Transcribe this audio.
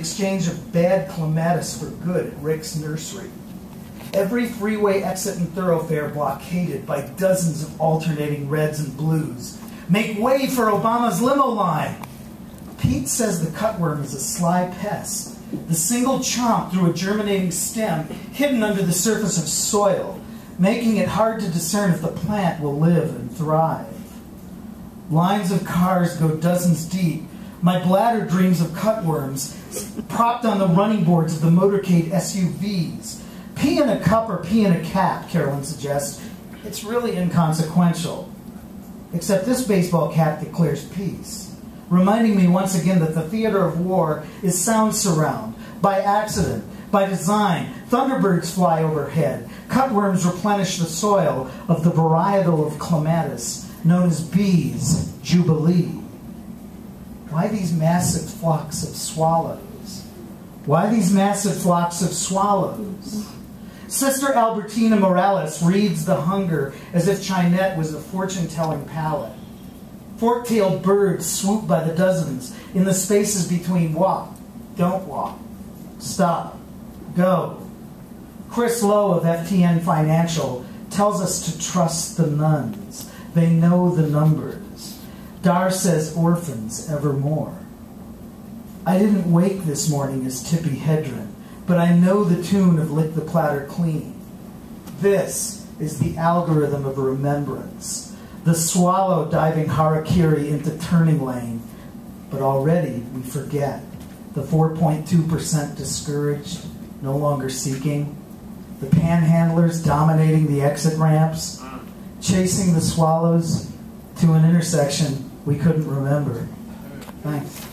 exchange of bad clematis for good at Rick's nursery. Every freeway exit and thoroughfare blockaded by dozens of alternating reds and blues. Make way for Obama's limo line. Pete says the cutworm is a sly pest, the single chomp through a germinating stem hidden under the surface of soil, making it hard to discern if the plant will live and thrive. Lines of cars go dozens deep. My bladder dreams of cutworms propped on the running boards of the motorcade SUVs. Pee in a cup or pee in a cap, Carolyn suggests. It's really inconsequential. Except this baseball cap declares peace, reminding me once again that the theater of war is sound surround, by accident, by design. Thunderbirds fly overhead. Cutworms replenish the soil of the varietal of clematis known as bees' jubilee. Why these massive flocks of swallows? Why these massive flocks of swallows? Sister Albertina Morales reads The Hunger as if Chinette was a fortune-telling palette. Fork-tailed birds swoop by the dozens in the spaces between walk, don't walk, stop, go. Chris Lowe of FTN Financial tells us to trust the nuns. They know the numbers. Dar says orphans evermore. I didn't wake this morning as Tippi Hedren, but I know the tune of Lick the Platter Clean. This is the algorithm of remembrance. The swallow diving harakiri into turning lane, but already we forget. The 4.2% discouraged, no longer seeking. The panhandlers dominating the exit ramps, chasing the swallows to an intersection we couldn't remember. Thanks.